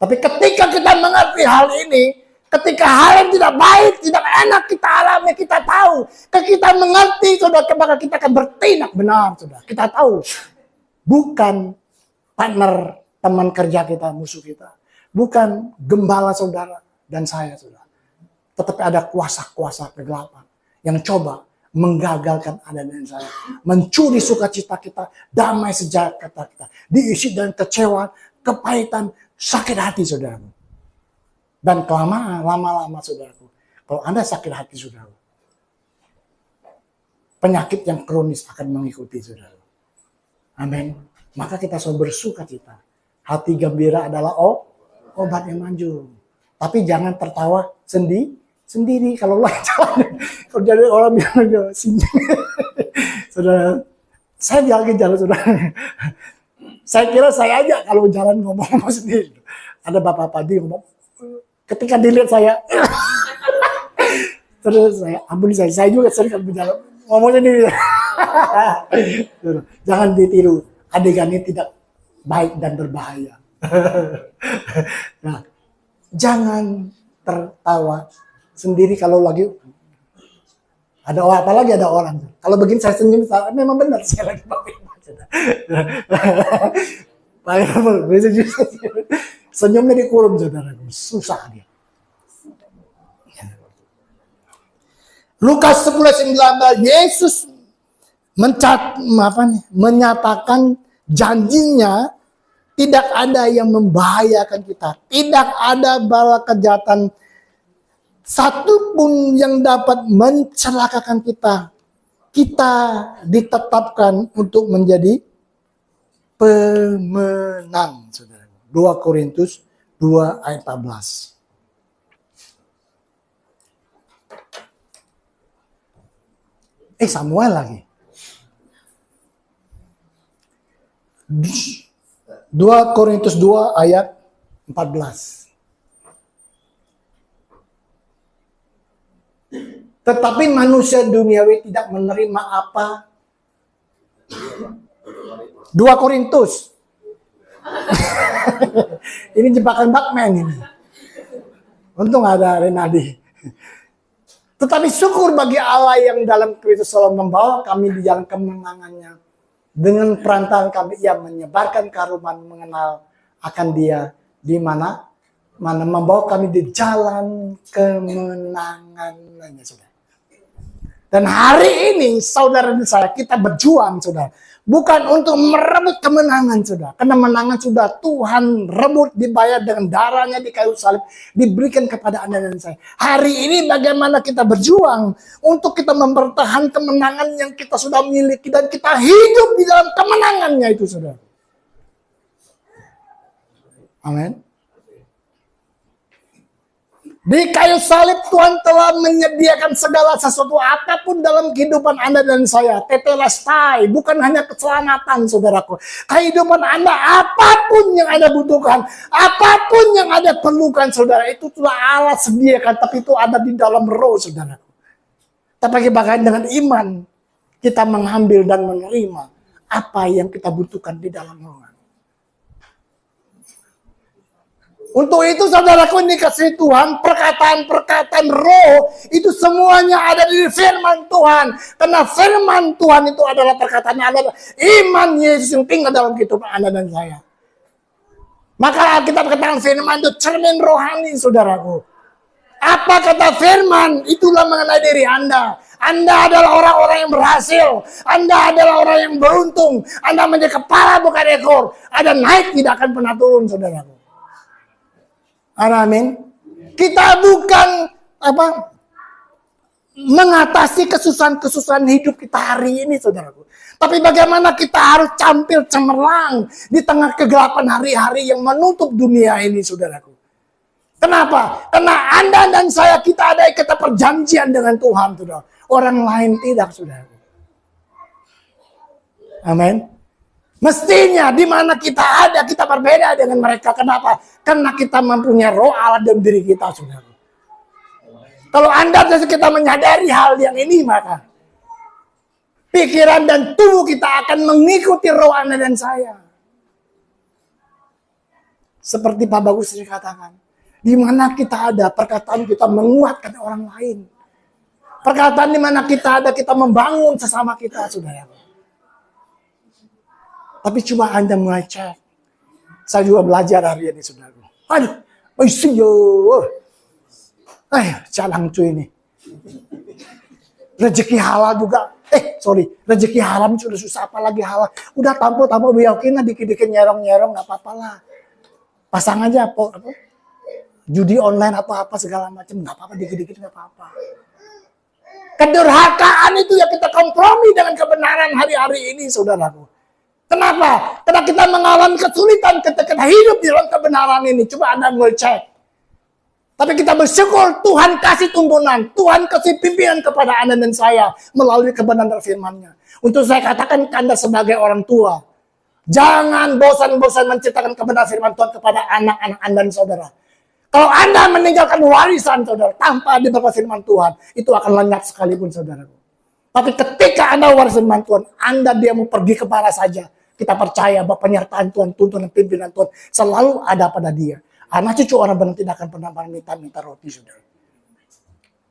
Tapi ketika kita mengerti hal ini, ketika hal yang tidak baik, tidak enak kita alami, kita tahu. Ketika kita mengerti, saudara, maka kita akan bertindak benar, saudara. Kita tahu, bukan partner, teman kerja kita, musuh kita. Bukan gembala saudara dan saya, saudara. Tetapi ada kuasa-kuasa kegelapan yang coba menggagalkan Anda dan saya. Mencuri sukacita kita, damai sejahtera kita. Diisi dengan kecewaan, kepahitan, sakit hati, saudaraku. Dan kelamaan, lama-lama, saudaraku. Kalau Anda sakit hati, saudaraku, penyakit yang kronis akan mengikuti, saudaraku. Amin. Maka kita selalu bersukacita. Hati gembira adalah obat yang manjur. Tapi jangan tertawa sendiri kalau lagi jalan. Kalau jadi orang bilang sini. Saudara, saya jalan ke jalan, saudara. Saya kira saya aja kalau jalan ngomong sendiri. Ada Bapak Padi ngomong. Ketika dilihat saya, terus saya, ampun saya juga sering kalau berjalan ngomong sendiri. Jangan ditiru. Adegan ini tidak baik dan berbahaya. Nah, jangan tertawa sendiri kalau lagi ada orang, apalagi ada orang. Kalau begini saya senyum, memang benar saya lagi pakai. Senyumnya dikurung, saudara. Susah dia. Lukas 10:19, Yesus menyatakan janjinya tidak ada yang membahayakan kita. Tidak ada bala kejahatan satu pun yang dapat mencelakakan kita. Kita ditetapkan untuk menjadi pemenang, saudara. 2 Korintus 2 ayat 14. Samuel lagi. 2 Korintus 2 ayat 14. Tetapi manusia duniawi tidak menerima apa? 2 Korintus. Ini jebakan Batman ini. Untung ada Renadi. Tetapi syukur bagi Allah yang dalam Kristus selalu membawa kami di jalan kemenangannya. Dengan perantaraan kami ia menyebarkan karuman mengenal akan dia di mana membawa kami di jalan kemenangannya, saudara. Dan hari ini saudara dan saya kita berjuang, saudara. Bukan untuk merebut kemenangan, saudara. Karena kemenangan sudah Tuhan rebut, dibayar dengan darahnya di kayu salib, diberikan kepada Anda dan saya. Hari ini bagaimana kita berjuang untuk kita mempertahankan kemenangan yang kita sudah miliki dan kita hidup di dalam kemenangannya itu, saudara. Amin. Di kayu salib Tuhan telah menyediakan segala sesuatu apapun dalam kehidupan Anda dan saya. Tetelestai, bukan hanya keselamatan, saudaraku. Kehidupan Anda, apapun yang Anda butuhkan, apapun yang Anda perlukan, saudara, itu telah Allah sediakan, tapi itu ada di dalam roh, saudaraku. Tapi bahkan dengan iman, kita mengambil dan menerima apa yang kita butuhkan di dalam roh. Untuk itu saudaraku dikasih Tuhan, perkataan-perkataan roh itu semuanya ada di firman Tuhan. Karena firman Tuhan itu adalah perkataan Allah, iman Yesus yang tinggal dalam kehidupan Anda dan saya. Maka kita katakan firman itu cermin rohani, saudaraku. Apa kata firman? Itulah mengenai diri Anda. Anda adalah orang-orang yang berhasil. Anda adalah orang yang beruntung. Anda menjadi kepala bukan ekor. Anda naik tidak akan pernah turun, saudaraku. Amin. Kita bukan mengatasi kesusahan-kesusahan hidup kita hari ini, saudaraku. Tapi bagaimana kita harus tampil cemerlang di tengah kegelapan hari-hari yang menutup dunia ini, saudaraku. Kenapa? Karena Anda dan saya kita ada ikatan perjanjian dengan Tuhan, saudara. Orang lain tidak, saudaraku. Amin. Mestinya di mana kita ada, kita berbeda dengan mereka. Kenapa? Karena kita mempunyai roh Allah dalam diri kita, saudara. Kalau Anda dan kita menyadari hal yang ini, maka pikiran dan tubuh kita akan mengikuti roh Anda dan saya. Seperti Pak Bagus dikatakan, di mana kita ada, perkataan kita menguatkan orang lain. Perkataan di mana kita ada, kita membangun sesama kita, saudara. Tapi coba Anda mulai cek. Saya juga belajar hari ini, saudara. Aduh, Calang cuy ini. Rezeki halal juga. Rezeki haram sudah susah, apalagi halal. Udah tampil biakin lah, dikit-dikit nyerong-nyerong, gak apa-apa lah. Pasang aja judi online atau apa segala macam, gak apa-apa, dikit-dikit gak apa-apa. Kedurhakaan itu yang kita kompromi dengan kebenaran hari-hari ini, saudaraku. Kenapa? Karena kita mengalami kesulitan ketika kita hidup di dalam kebenaran ini. Coba Anda mulai cek. Tapi kita bersyukur Tuhan kasih tuntunan, Tuhan kasih pimpinan kepada Anda dan saya melalui kebenaran firman-Nya. Untuk saya katakan ke Anda sebagai orang tua, jangan bosan-bosan menceritakan kebenaran firman Tuhan kepada anak-anak Anda dan saudara. Kalau Anda meninggalkan warisan saudara tanpa diberkati firman Tuhan, itu akan lenyap sekalipun saudara. Tapi ketika Anda warisan firman Tuhan, Anda dia mau pergi kemana saja, kita percaya bahwa penyertaan Tuhan, tuntunan pimpinan Tuhan selalu ada pada dia. Anak cucu orang benar tidak akan pernah minta roti, saudara.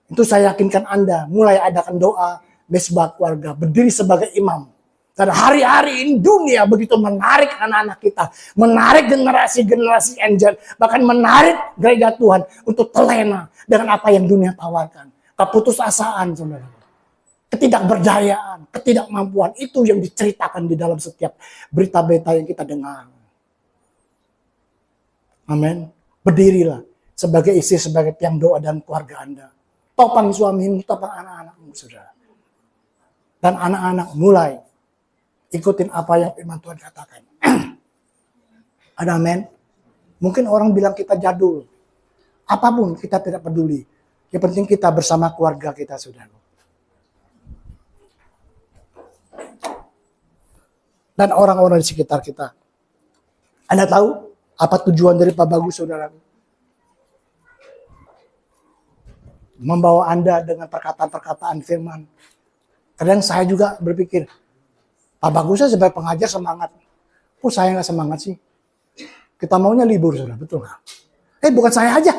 Itu saya yakinkan Anda mulai adakan doa, mesbah keluarga, berdiri sebagai imam. Karena hari-hari ini dunia begitu menarik anak-anak kita, menarik generasi-generasi angel, bahkan menarik gereja Tuhan untuk terlena dengan apa yang dunia tawarkan. Keputusasaan, saudara. Ketidakberdayaan, ketidakmampuan, itu yang diceritakan di dalam setiap berita-berita yang kita dengar. Amin. Berdirilah sebagai istri, sebagai tiang doa dan keluarga Anda. Topang suamimu, topang anak-anakmu, saudara. Dan anak-anak mulai ikutin apa yang firman Tuhan katakan. Ada amin. Mungkin orang bilang kita jadul. Apapun kita tidak peduli. Yang penting kita bersama keluarga kita, saudara. Dan orang-orang di sekitar kita. Anda tahu apa tujuan dari Pak Bagus, saudara? Membawa Anda dengan perkataan-perkataan firman. Kadang saya juga berpikir, Pak Bagusnya sebagai pengajar semangat. Kok saya nggak semangat sih? Kita maunya libur, saudara, betul nggak? Bukan saya aja.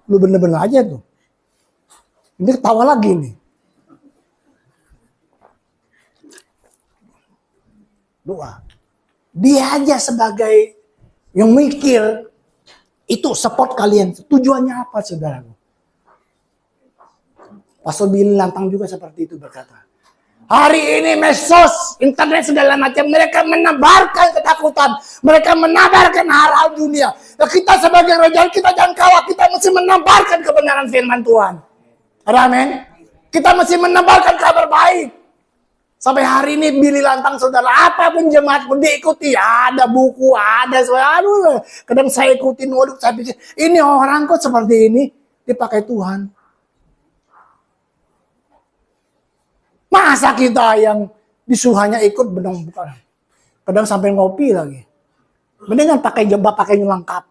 Lu bener-bener aja tuh. Ini ketawa lagi nih. Doa. Dia aja sebagai yang mikir itu support kalian. Tujuannya apa, saudara? Pastor Billy Lantang juga seperti itu berkata. Hari ini medsos, internet segala macam, mereka menebarkan ketakutan, mereka menebarkan hal-hal dunia. Nah, kita sebagai raja, kita jangan kalah, kita mesti menebarkan kebenaran firman Tuhan. Amin. Kita mesti menebarkan kabar baik. Sampai hari ini Billy Lantang, saudara, apapun jemaat pun diikuti, ada buku, ada aduh, kadang saya ikutin, waduh, saya pikir ini orang kok seperti ini dipakai Tuhan. Masa kita yang disuruhnya ikut benang bukan, kadang sampai ngopi lagi, mendingan pakai jebak, pakai lengkap.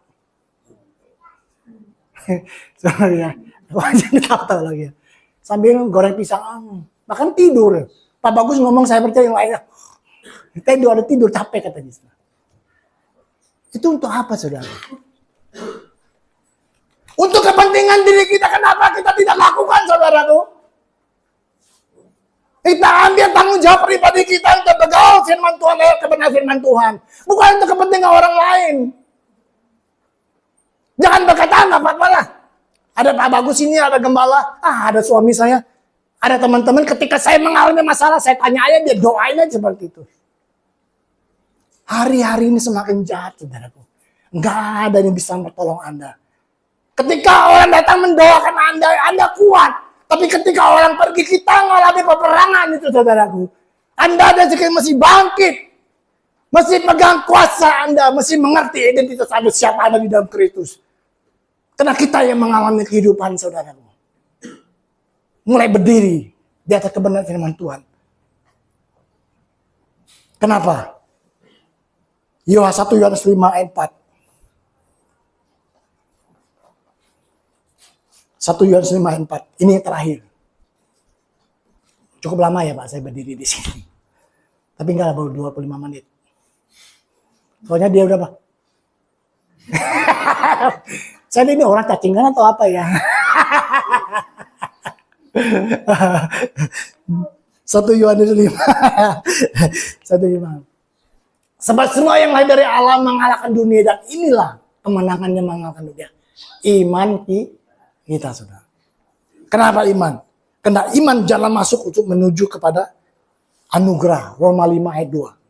Soalnya, wajib tahu lagi, sambil goreng pisang, bahkan tidur. Pak Bagus ngomong, saya percaya yang lainnya. Ada tidur, capek katanya. Itu untuk apa, saudara? Untuk kepentingan diri kita, kenapa kita tidak lakukan, saudaraku? Kita ambil tanggung jawab pribadi kita untuk bergaul firman Tuhan, kebenaran firman Tuhan. Bukan untuk kepentingan orang lain. Jangan berkata, nggak apa-apa lah. Ada Pak Bagus ini, ada gembala, ada suami saya. Ada teman-teman ketika saya mengalami masalah, saya tanya aja, dia doain aja seperti itu. Hari-hari ini semakin jahat, saudaraku. Nggak ada yang bisa menolong Anda. Ketika orang datang mendoakan Anda kuat. Tapi ketika orang pergi, kita mengalami peperangan itu, saudaraku. Anda ada sedikit masih bangkit. Masih pegang kuasa Anda, masih mengerti identitas Anda, siapa Anda di dalam Kristus. Karena kita yang mengalami kehidupan, saudaraku. Mulai berdiri di atas kebenaran firman Tuhan. Kenapa? 1 Yohanes 5 ayat 4. 1 Yohanes 5 ayat 4. Ini yang terakhir. Cukup lama ya Pak saya berdiri di sini. Tapi enggak baru 25 menit. Soalnya dia udah Pak. Saya ini orang cacingan atau apa ya? 1 Yohanes 5. 1:5. Sebab semua yang lahir dari Allah mengalahkan dunia, dan inilah kemenangannya mengalahkan dunia. iman kita, saudara. Kenapa iman? Karena iman jalan masuk untuk menuju kepada anugerah. Roma 5 ayat 2.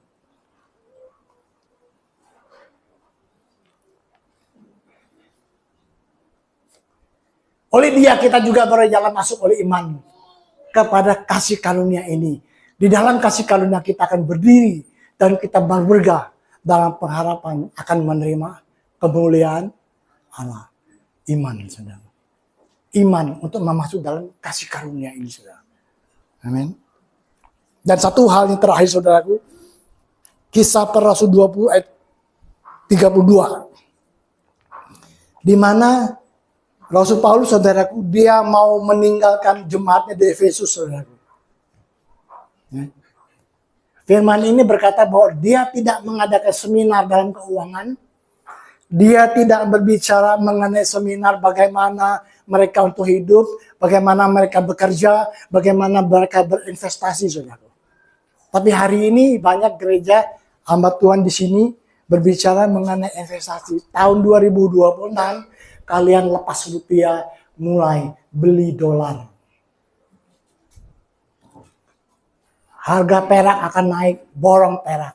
Oleh dia kita juga berjalan masuk oleh iman kepada kasih karunia ini. Di dalam kasih karunia kita akan berdiri dan kita bermegah dalam pengharapan akan menerima kemuliaan Allah. Iman, saudara. Iman untuk masuk dalam kasih karunia ini, saudara. Amin. Dan satu hal yang terakhir, saudaraku, Kisah Para Rasul 20 ayat 32. Di mana Rasul Paulus, saudaraku, dia mau meninggalkan jemaatnya di Efesus, saudaraku. Firman ini berkata bahwa dia tidak mengadakan seminar dalam keuangan. Dia tidak berbicara mengenai seminar bagaimana mereka untuk hidup, bagaimana mereka bekerja, bagaimana mereka berinvestasi, saudaraku. Tapi hari ini banyak gereja hamba Tuhan di sini berbicara mengenai investasi. Tahun 2026 kalian lepas rupiah, mulai beli dolar. Harga perak akan naik, borong perak.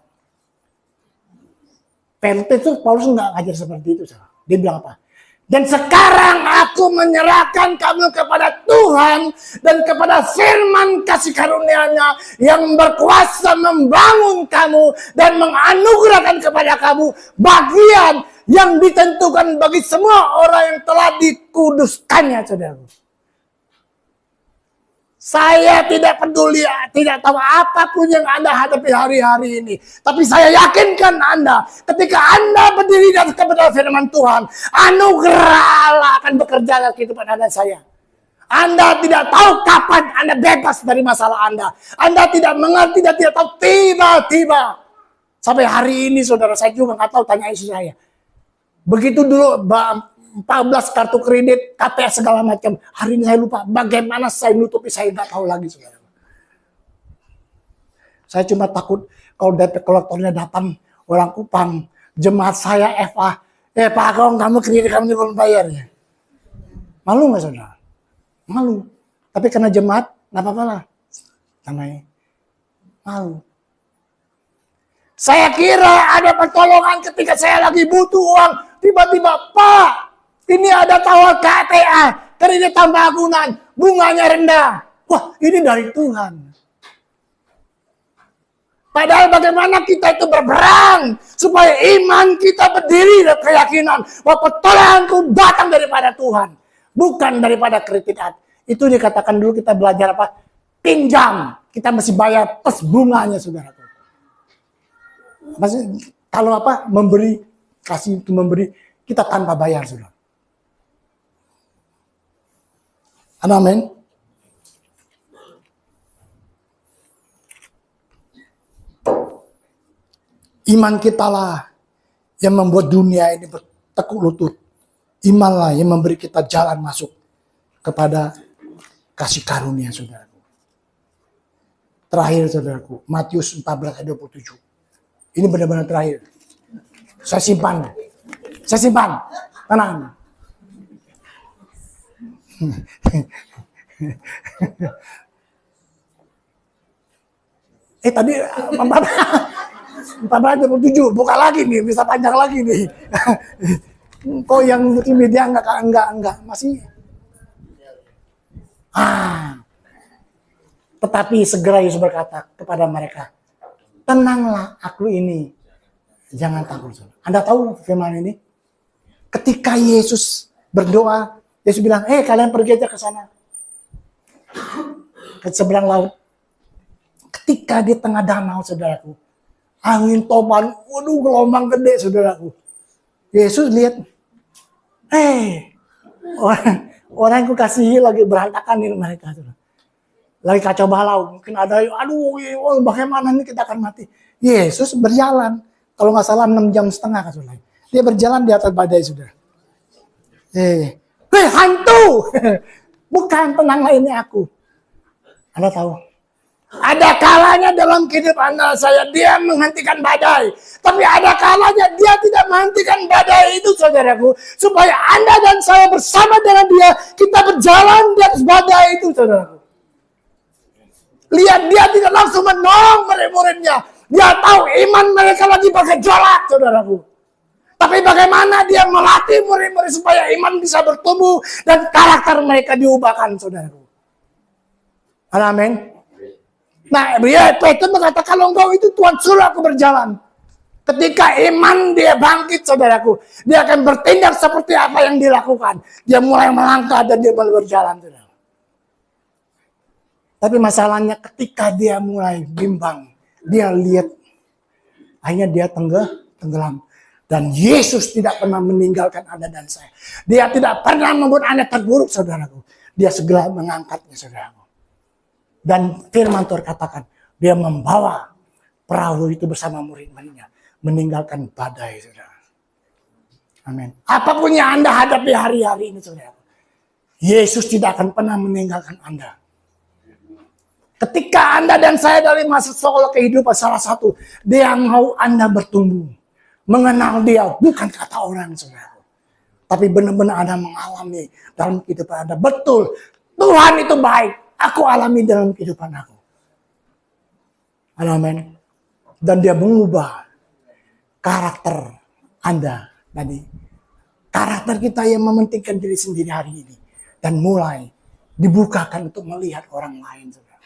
Itu Paulus nggak ngajar seperti itu. Dia bilang apa? Dan sekarang aku menyerahkan kamu kepada Tuhan dan kepada firman kasih karunia-Nya yang berkuasa membangun kamu dan menganugerahkan kepada kamu bagian yang ditentukan bagi semua orang yang telah dikuduskannya, saudara. Saya tidak peduli, tidak tahu apapun yang Anda hadapi hari-hari ini. Tapi saya yakinkan Anda, ketika Anda berdiri dan kepada firman Tuhan, anugerah Allah akan bekerja dalam kehidupan Anda dan saya. Anda tidak tahu kapan Anda bebas dari masalah Anda. Anda tidak mengerti dan tidak tahu tiba-tiba. Sampai hari ini, saudara, saya juga nggak tahu, tanya istri saya. Begitu dulu 14 kartu kredit, KPR segala macam. Hari ini saya lupa. Bagaimana saya nutupi, saya nggak tahu lagi, saudara. Saya cuma takut kalau debt kolektornya datang, orang Kupang, jemaat saya FA. Pak Akong, kamu kredit kamu belum bayar ya. Malu nggak, saudara? Malu. Tapi karena jemaat, nggak apa-apa lah. Namanya malu. Saya kira ada pertolongan ketika saya lagi butuh uang. Tiba-tiba, Pak, ini ada tawar KTA, kredit tambahan, bunganya rendah. Wah, ini dari Tuhan. Padahal bagaimana kita itu berperang supaya iman kita berdiri dan keyakinan bahwa pertolonganku datang daripada Tuhan, bukan daripada kreditan. Itu dikatakan dulu kita belajar apa? Pinjam, kita mesti bayar plus bunganya, saudaraku. Maksudnya, kalau apa? Memberi, kasih itu memberi, kita tanpa bayar, saudara. Amin. Iman kita lah yang membuat dunia ini bertekuk lutut. Iman lah yang memberi kita jalan masuk kepada kasih karunia, saudaraku. Terakhir, saudaraku, Matius 14 ayat 27. Ini benar-benar terakhir. Saya simpan. Tenang. Tadi 14:27 buka lagi nih, bisa panjang lagi nih. Kok yang multimedia enggak masih. Tetapi segera Yesus berkata kepada mereka, tenanglah, aku ini, jangan takut. Anda tahu firman ini? Ketika Yesus berdoa, Yesus bilang, kalian pergi aja ke sana. Ke seberang laut. Ketika di tengah danau, saudaraku. Angin topan, waduh gelombang gede, saudaraku. Yesus lihat, orang yang kukasihi lagi berantakan ini mereka. Lagi kacau balau. Mungkin ada, bagaimana ini kita akan mati. Yesus berjalan. Kalau nggak salah 6,5 jam, saudara. Dia berjalan di atas badai, saudara. Hantu! Bukan, tenanglah, ini aku. Anda tahu, Ada kalanya dalam kehidupan saya dia menghentikan badai. Tapi ada kalanya dia tidak menghentikan badai itu, saudaraku. Supaya Anda dan saya bersama dengan dia, kita berjalan di atas badai itu, saudaraku. Lihat, dia tidak langsung menolong murid-muridnya. Dia tahu iman mereka lagi bergejolak, saudaraku. Tapi bagaimana dia melatih murid-murid supaya iman bisa bertumbuh dan karakter mereka diubahkan, saudaraku. Amin. Nah, Petrus berkata, kalau engkau itu Tuhan suruh aku berjalan. Ketika iman dia bangkit, saudaraku, dia akan bertindak seperti apa yang dilakukan. Dia mulai melangkah dan dia mulai berjalan, saudara. Tapi masalahnya ketika dia mulai bimbang, dia lihat, akhirnya dia tenggelam. Dan Yesus tidak pernah meninggalkan Anda dan saya. Dia tidak pernah membuat Anda terburuk, saudaraku. Dia segera mengangkatnya, saudaraku. Dan firman Tuhan katakan, dia membawa perahu itu bersama murid-muridnya, meninggalkan badai, saudara. Amin. Apapun yang Anda hadapi hari-hari ini, saudara, Yesus tidak akan pernah meninggalkan Anda. Ketika Anda dan saya dari masa sekolah kehidupan, salah satu, dia mau Anda bertumbuh. Mengenal dia, bukan kata orang, saudara. Tapi benar-benar Anda mengalami dalam kehidupan Anda. Betul, Tuhan itu baik. Aku alami dalam kehidupan aku. Amin. Dan dia mengubah karakter Anda tadi. Karakter kita yang mementingkan diri sendiri hari ini. Dan mulai dibukakan untuk melihat orang lain, saudara.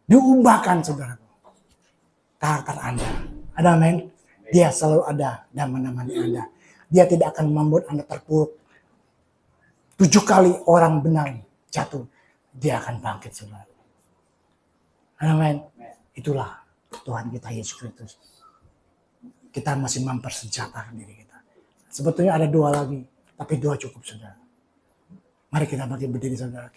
Diubahkan, saudara. Karakter Anda. Amin. Dia selalu ada dan menemani Anda. Dia tidak akan membuat Anda terpuruk. 7 kali orang benar jatuh, dia akan bangkit, saudara. Amin. Itulah Tuhan kita Yesus Kristus. Kita masih mempersenjatakan diri kita. Sebetulnya ada 2 lagi, tapi 2 cukup, saudara. Mari kita bagi berdiri, saudara.